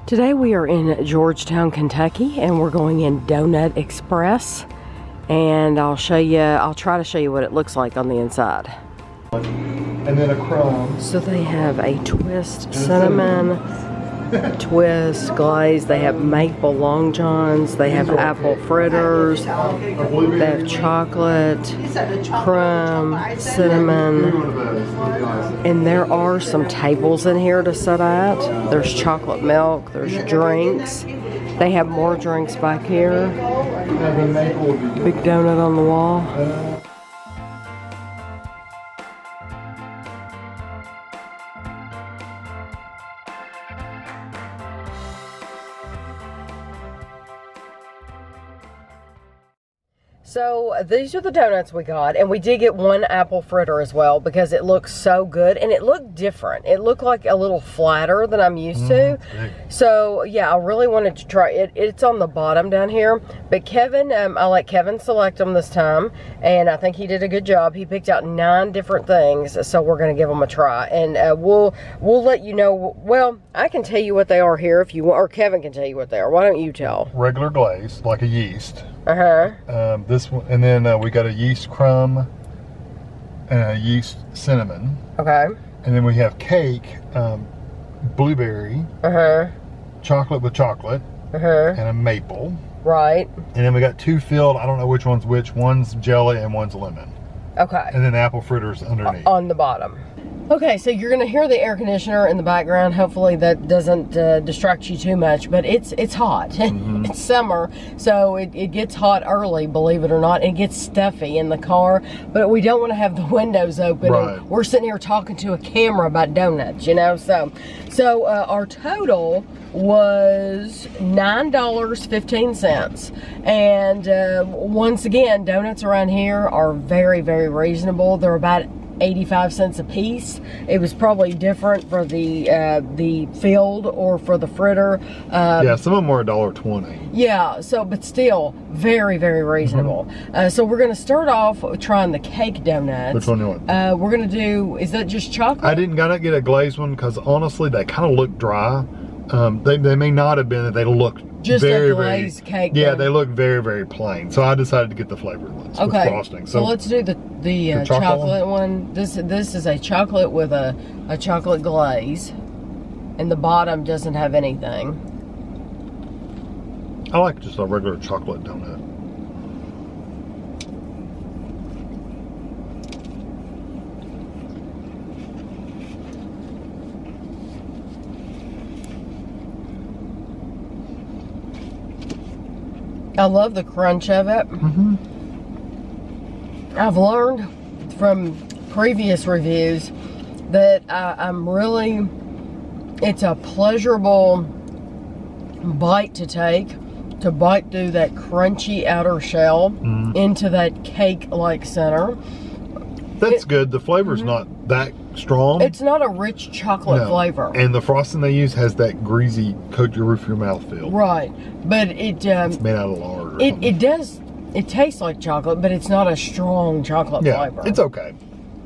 Today we are in Georgetown, Kentucky, and we're going in Donut Express. And I'll try to show you what it looks like on the inside. And then a crumb. So they have a twist cinnamon, twist glaze. They have maple long johns. They have apple fritters. They have chocolate, crumb, cinnamon. And there are some tables in here to sit at. There's chocolate milk. There's drinks. They have more drinks back here. Big donut on the wall. So these are the donuts we got, and we did get one apple fritter as well because it looks so good, and it looked different. It looked like a little flatter than I'm used to. So yeah, I really wanted to try it. It's on the bottom down here, but Kevin, I let Kevin select them this time, and I think he did a good job. He picked out 9 different things, so we're gonna give them a try, and we'll let you know. Well, I can tell you what they are here if you want, or Kevin can tell you what they are. Why don't you tell? Regular glaze, like a yeast. This one, and then we got a yeast crumb and a yeast cinnamon. Okay. And then we have cake, blueberry, chocolate with chocolate, and a maple. Right. And then we got 2 filled. I don't know which one's which. One's jelly and one's lemon. Okay. And then apple fritters underneath. On the bottom. Okay, so you're gonna hear the air conditioner in the background. Hopefully that doesn't distract you too much, but it's hot. It's summer, so it gets hot early, believe it or not. It gets stuffy in the car, but we don't want to have the windows open. Right. And we're sitting here talking to a camera about donuts, you know. So our total was $9.15, and once again, donuts around here are very, very reasonable. They're about 85 cents a piece. It was probably different for the filled or for the fritter. Yeah, some of them were $1.20. Yeah, so but still very, very reasonable. So we're gonna start off trying the cake donuts. Which one do you want? We're gonna do. Is that just chocolate? I didn't gotta get a glazed one because honestly, they kind of look dry. They may not have been that they looked just very, a glazed cake. Yeah, then. They look very, very plain. So I decided to get the flavored ones with frosting. So let's do the chocolate one. This is a chocolate with a chocolate glaze, and the bottom doesn't have anything. I like just a regular chocolate donut. I love the crunch of it. I've learned from previous reviews that it's a pleasurable bite to take, to bite through that crunchy outer shell into that cake-like center. That's good. The flavor's not that strong. It's not a rich chocolate flavor. And the frosting they use has that greasy, coat your roof of your mouth feel. Right. But it's made out of lard or something. It does, it tastes like chocolate, but it's not a strong chocolate flavor. It's okay.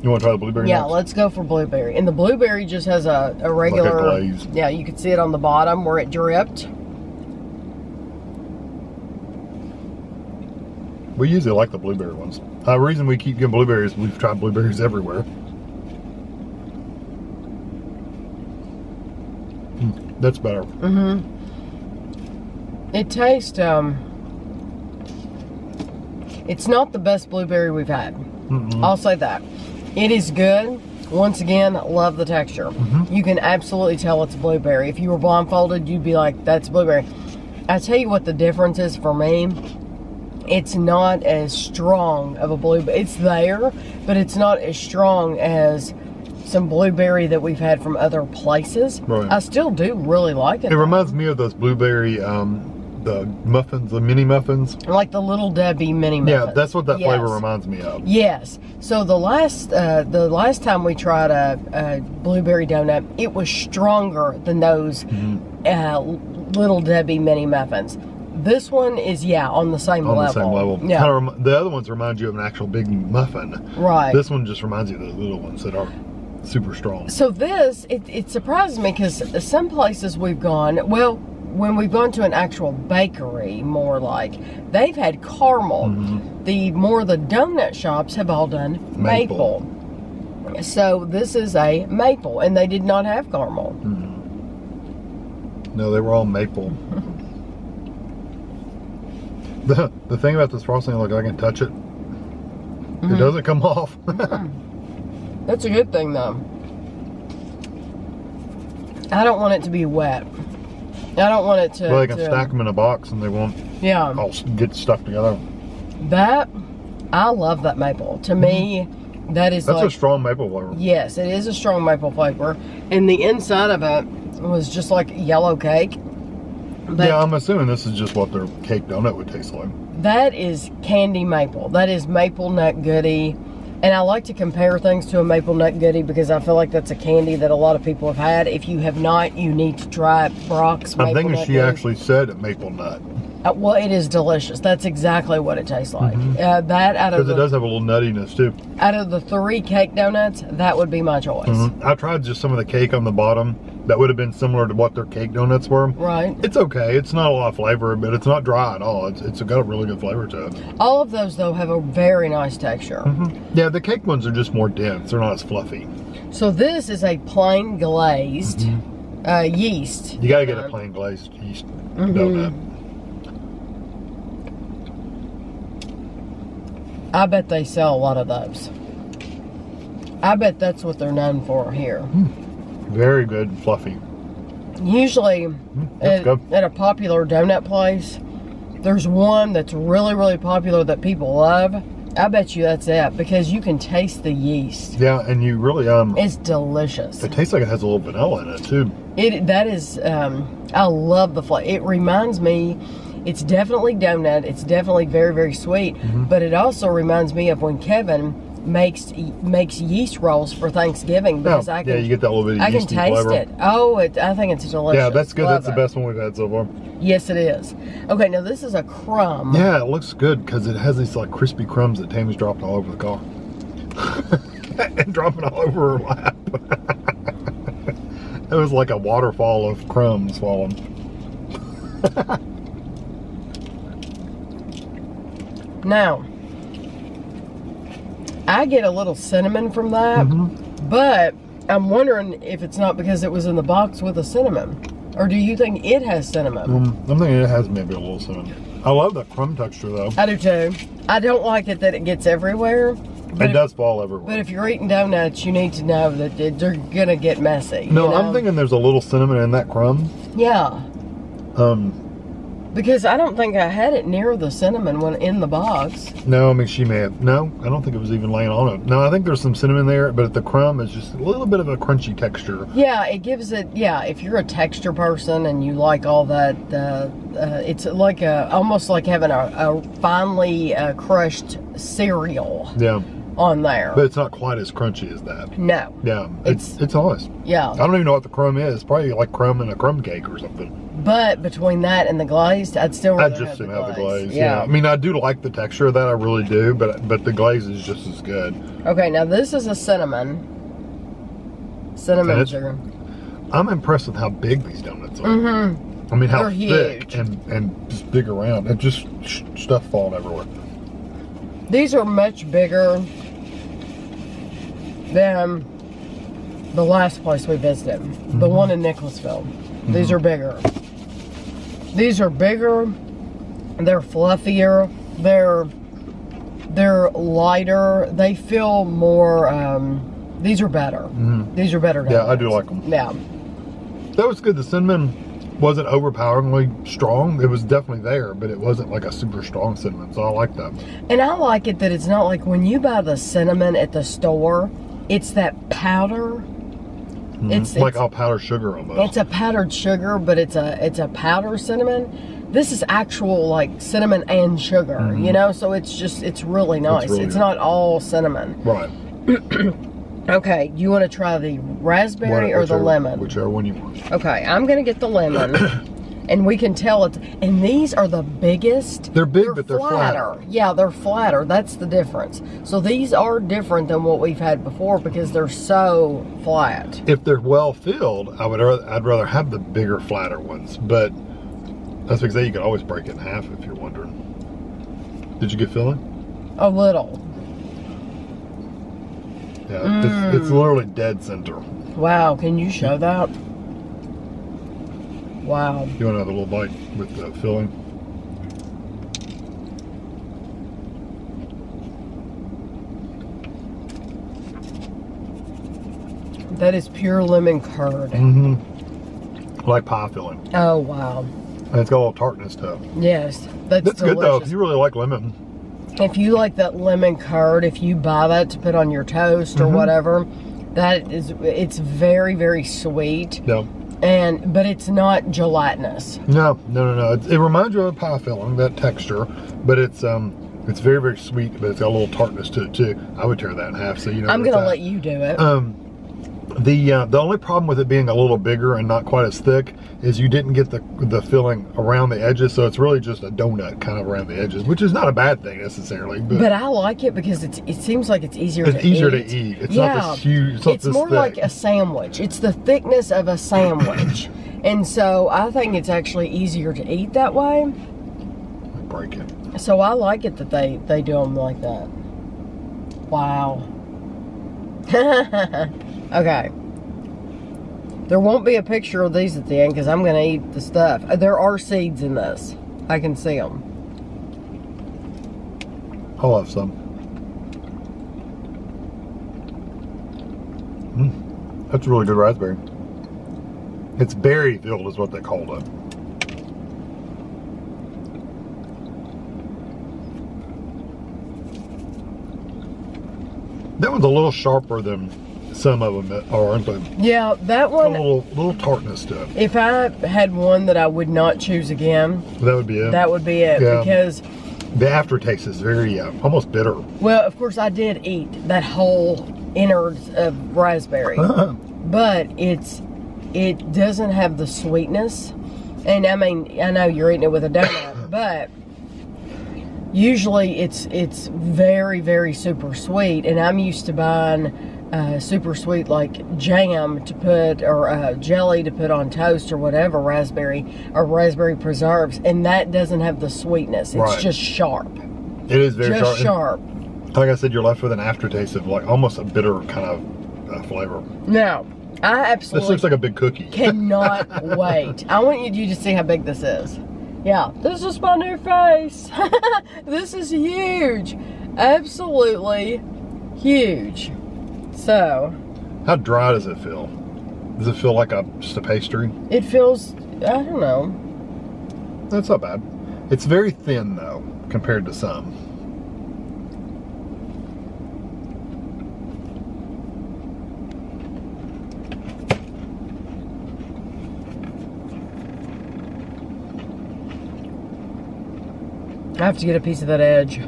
You want to try the blueberry next? Let's go for blueberry. And the blueberry just has a regular, like a glaze. Yeah, you can see it on the bottom where it dripped. We usually like the blueberry ones. The reason we keep getting blueberries, we've tried blueberries everywhere. That's better. It tastes, it's not the best blueberry we've had. I'll say that. It is good. Once again, love the texture. You can absolutely tell it's blueberry. If you were blindfolded, you'd be like, that's blueberry. I tell you what the difference is for me. It's not as strong of a blueberry. It's there, but it's not as strong as some blueberry that we've had from other places. Right. I still do really like it. It reminds me of those blueberry, the muffins, the mini muffins. Like the Little Debbie mini muffins. Yeah, that's what that flavor reminds me of. Yes. So the last time we tried a blueberry donut, it was stronger than those Little Debbie mini muffins. This one is, on the same level. On the same level. Yeah. The other ones remind you of an actual big muffin. Right. This one just reminds you of the little ones that are super strong. So this, it surprises me because some places we've gone, well, when we've gone to an actual bakery, more like, they've had caramel. The donut shops have all done maple. So this is a maple, and they did not have caramel. No, they were all maple. The thing about this frosting, look, I can touch it. It doesn't come off. That's a good thing, though. I don't want it to be wet. I don't want it to... Well, they can stack them in a box and they won't all get stuck together. I love that maple. To me, that's a strong maple flavor. Yes, it is a strong maple flavor. And the inside of it was just like yellow cake. But yeah, I'm assuming this is just what their cake donut would taste like. That is candy maple. That is maple nut goodie. And I like to compare things to a maple nut goodie because I feel like that's a candy that a lot of people have had. If you have not, you need to try Brock's maple nut. I'm thinking she actually said maple nut. Well, it is delicious. That's exactly what it tastes like. Because it does have a little nuttiness too. Out of the 3 cake donuts, that would be my choice. I tried just some of the cake on the bottom. That would have been similar to what their cake donuts were. Right. It's okay. It's not a lot of flavor, but it's not dry at all. It's got a really good flavor to it. All of those, though, have a very nice texture. Yeah, the cake ones are just more dense. They're not as fluffy. So this is a plain glazed yeast. You got to get a plain glazed yeast donut. I bet they sell a lot of those. I bet that's what they're known for here. Very good and fluffy. Usually at a popular donut place, there's one that's really, really popular that people love. I bet you that's it because you can taste the yeast. Yeah, and you really it's delicious. It tastes like it has a little vanilla in it too. I love the flavor. It reminds me, it's definitely donut. It's definitely very, very sweet. But it also reminds me of when Kevin makes yeast rolls for Thanksgiving because you get that little bit of I yeasty can taste flavor. it. Oh, I think it's delicious. Yeah, that's good. Love That's the best one we've had so far. Yes, it is. Okay, now this is a crumb. Yeah, it looks good because it has these like crispy crumbs that Tammy's dropped all over the car. And dropping all over her lap. It was like a waterfall of crumbs falling. Now, I get a little cinnamon from that, but I'm wondering if it's not because it was in the box with a cinnamon. Or do you think it has cinnamon? I'm thinking it has maybe a little cinnamon. I love that crumb texture though. I do too. I don't like it that it gets everywhere. It does fall everywhere. But if you're eating donuts, you need to know that they're going to get messy. No, I'm thinking there's a little cinnamon in that crumb. Yeah. Because I don't think I had it near the cinnamon when in the box. No, I mean, she may have. No, I don't think it was even laying on it. No, I think there's some cinnamon there, but the crumb is just a little bit of a crunchy texture. Yeah, it gives it, if you're a texture person and you like all that, it's like almost like having a finely crushed cereal. Yeah. On there. But it's not quite as crunchy as that. No. Yeah, it's honest. Yeah. I don't even know what the crumb is. It's probably like crumb in a crumb cake or something. But between that and the glazed, I'd still rather have the glaze. Yeah. I mean, I do like the texture of that. I really do. But the glaze is just as good. Okay, now this is a cinnamon sugar. I'm impressed with how big these donuts are. I mean, how thick and just big around. And just stuff falling everywhere. These are much bigger than the last place we visited, the one in Nicholasville. These are bigger. These are bigger. They're fluffier. They're lighter. They feel more. These are better. These are better. Yeah, I do like them. Yeah, that was good. The cinnamon wasn't overpoweringly strong. It was definitely there, but it wasn't like a super strong cinnamon, so I like that. And I like it that it's not like when you buy the cinnamon at the store, it's that powder. It's like all powdered sugar almost. It's a powdered sugar, but it's a powdered cinnamon. This is actual like cinnamon and sugar, you know, so it's really nice. It's not all cinnamon. Right. Okay, do you want to try the raspberry or the lemon? Whichever one you want. Okay, I'm going to get the lemon. And we can tell it's, and these are the biggest. They're big, but they're flatter. Yeah, they're flatter. That's the difference. So these are different than what we've had before because they're so flat. If they're well filled, I'd rather have the bigger, flatter ones. But that's because you can always break it in half if you're wondering. Did you get filling? A little. Yeah, it's literally dead center. Wow, can you show that? Wow. You want another little bite with the filling? That is pure lemon curd. Mm-hmm. Like pie filling. Oh, wow. And it's got a little tartness to it. Yes, that's good delicious. though, if you really like lemon. If you like that lemon curd, if you buy that to put on your toast or whatever, it's very, very sweet. Yeah. But it's not gelatinous. No. It reminds you of a pie filling, that texture, but it's very, very sweet, but it's got a little tartness to it too. I would tear that in half, so you know. I'm gonna let you do it. The only problem with it being a little bigger and not quite as thick is you didn't get the filling around the edges, so it's really just a donut kind of around the edges, which is not a bad thing necessarily. But I like it because it seems like it's easier to eat. It's easier to eat. It's not this huge. It's more like a sandwich. It's the thickness of a sandwich. And so I think it's actually easier to eat that way. Break it. So I like it that they do them like that. Wow. Okay. There won't be a picture of these at the end because I'm going to eat the stuff. There are seeds in this. I can see them. I'll have some. That's a really good raspberry. It's berry filled is what they called it. That one's a little sharper than some of them are, aren't they? Yeah, that one. A little tartness to it. If I had one that I would not choose again, that would be it. That would be it, yeah. Because the aftertaste is very almost bitter. Well, of course, I did eat that whole innards of raspberry, but it doesn't have the sweetness. And I mean, I know you're eating it with a donut, but usually it's very, very super sweet, and I'm used to buying super sweet like jam to put or jelly to put on toast or whatever, raspberry preserves, and that doesn't have the sweetness. It's just sharp. It is very just sharp. Like I said, you're left with an aftertaste of like almost a bitter kind of flavor. No, I absolutely. This looks like a big cookie. Cannot wait. I want you to see how big this is. Yeah, this is my new face. This is huge. Absolutely huge. So. How dry does it feel? Does it feel like just a pastry? It feels, I don't know. That's not bad. It's very thin though, compared to some. I have to get a piece of that edge.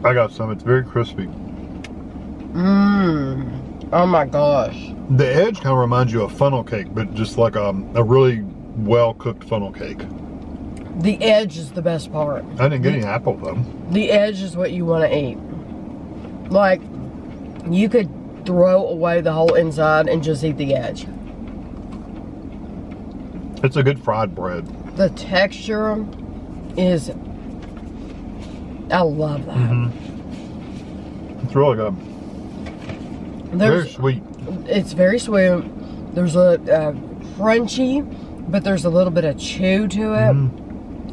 I got some. It's very crispy. Oh my gosh. The edge kind of reminds you of funnel cake, but just like a really well-cooked funnel cake. The edge is the best part. I didn't get any apple though. The edge is what you want to eat. Like, you could throw away the whole inside and just eat the edge. It's a good fried bread. The texture is, I love that. It's really good. Very sweet. It's very sweet. There's a crunchy, but there's a little bit of chew to it.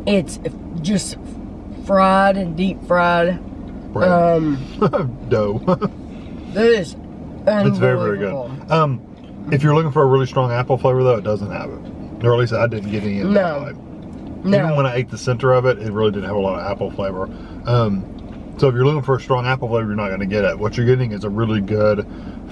It's just fried and deep fried. Dough. That is unbelievable. It's very, very good. If you're looking for a really strong apple flavor though, it doesn't have it. Or at least I didn't get any in that. No. Even when I ate the center of it, it really didn't have a lot of apple flavor. So if you're looking for a strong apple flavor, you're not going to get it. What you're getting is a really good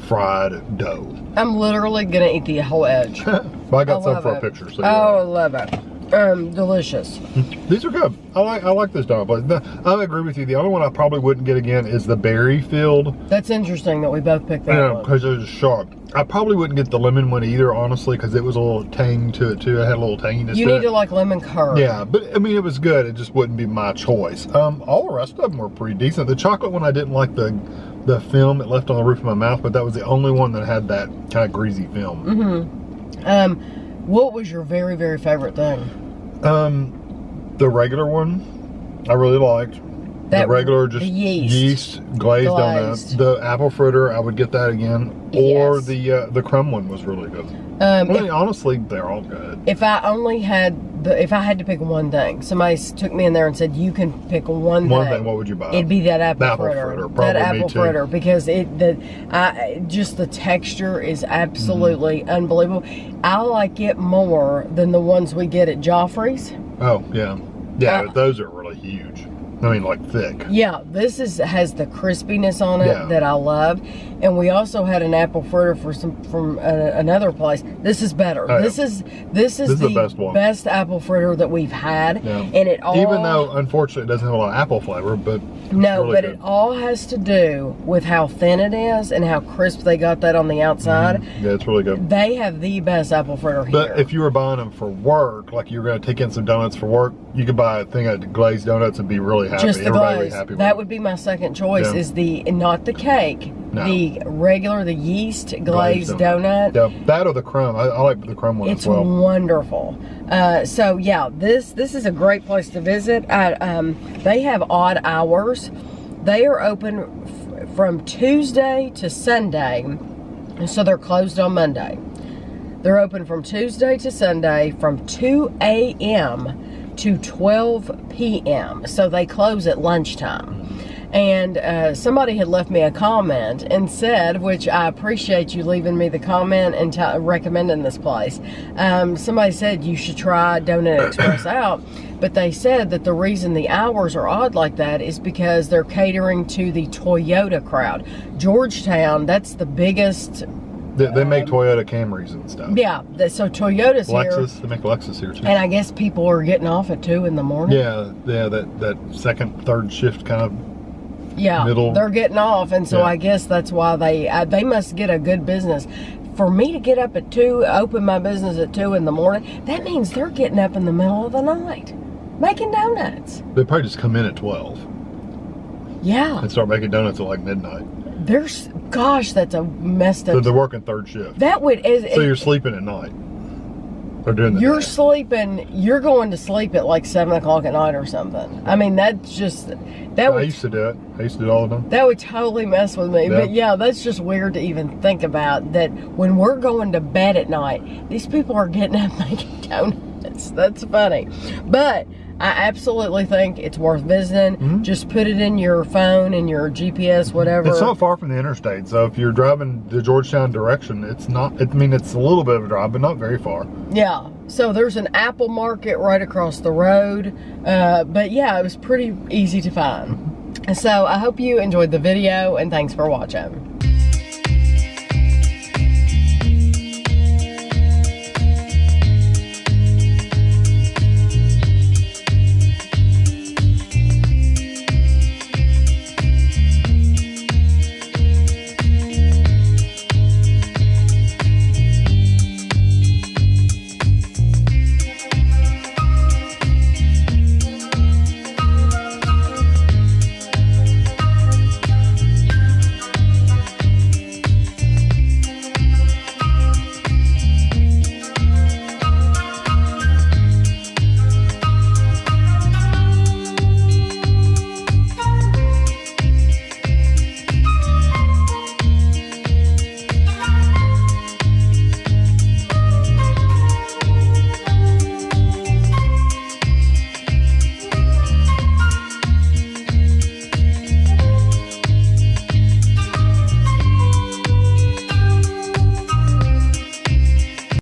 fried dough. I'm literally going to eat the whole edge. But I got some for a picture. So I love it. Delicious. These are good. I like this donut. I agree with you. The only one I probably wouldn't get again is the berry filled. That's interesting that we both picked that one. Because it's sharp. I probably wouldn't get the lemon one either, honestly, because it was a little tang to it too. It had a little tanginess You to need it. to like lemon curd. Yeah, but I mean, it was good. It just wouldn't be my choice. All the rest of them were pretty decent. The chocolate one, I didn't like the film it left on the roof of my mouth, but that was the only one that had that kind of greasy film. What was your very, very favorite thing? The regular one, I really liked. The regular, just the yeast glazed donut. The apple fritter, I would get that again. Or Yes. the crumb one was really good. Really, honestly, they're all good. If I had to pick one thing, somebody took me in there and said, you can pick one thing. What would you buy? It'd be that apple fritter. fritter. Probably That apple me too. fritter, because just the texture is absolutely unbelievable. I like it more than the ones we get at Joffrey's. Oh, yeah. Yeah, but those are really huge. I mean, like thick. Yeah, this has the crispiness on it that I love, and we also had an apple fritter from another place. This is better. Oh, yeah. This is the best apple fritter that we've had, and it all, even though unfortunately it doesn't have a lot of apple flavor, but no, really but good. it all has to do with how thin it is and how crisp they got that on the outside. Yeah, it's really good. They have the best apple fritter here. But if you were buying them for work, like you were going to take in some donuts for work, you could buy a thing of glazed donuts and be really happy. Just the Everybody glaze. would be happy with That it. would be my second choice. Yeah. Is not the cake, the regular, the yeast glazed donut. Yeah, that or the crumb. I like the crumb one It's as well. wonderful. So yeah, this is a great place to visit. They have odd hours. They are open from Tuesday to Sunday, so they're closed on Monday. They're open from Tuesday to Sunday from 2 a.m. to 12 p.m. So they close at lunchtime. And somebody had left me a comment and said, which I appreciate you leaving me the comment and recommending this place. Somebody said you should try Donut Express out, but they said that the reason the hours are odd like that is because they're catering to the Toyota crowd. Georgetown, that's the biggest. They make Toyota Camrys and stuff. Yeah, so Toyota's Lexus, here. they make Lexus here too. And I guess people are getting off at 2 in the morning. Yeah, that second, third shift kind of. Yeah, middle. They're getting off, and so I guess that's why they must get a good business. For me to get up at 2, open my business at 2 in the morning, that means they're getting up in the middle of the night, making donuts. They probably just come in at 12. Yeah. And start making donuts at like midnight. Gosh, that's a messed up. So they're working third shift. That would. So you're sleeping at night. Or during the day. Sleeping. You're going to sleep at like 7 o'clock at night or something. I mean, that's just. I used to do it. I used to do it all the time. That would totally mess with me. But yeah, that's just weird to even think about, that when we're going to bed at night, these people are getting up making donuts. That's funny. But I absolutely think it's worth visiting. Just put it in your phone, in your GPS, whatever. It's not far from the interstate, so if you're driving the Georgetown direction, it's not. I mean, it's a little bit of a drive, but not very far. Yeah. So there's an apple market right across the road. But yeah, it was pretty easy to find. So I hope you enjoyed the video, and thanks for watching.